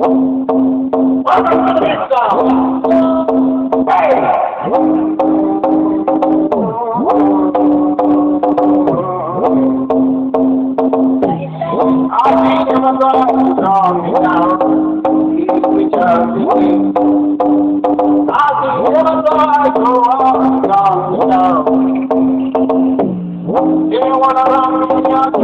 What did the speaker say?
Welcome to the big song. I ain't never gonna strong me down. Keep me turning. I ain't never gonna go on strong me down. You wanna run me out to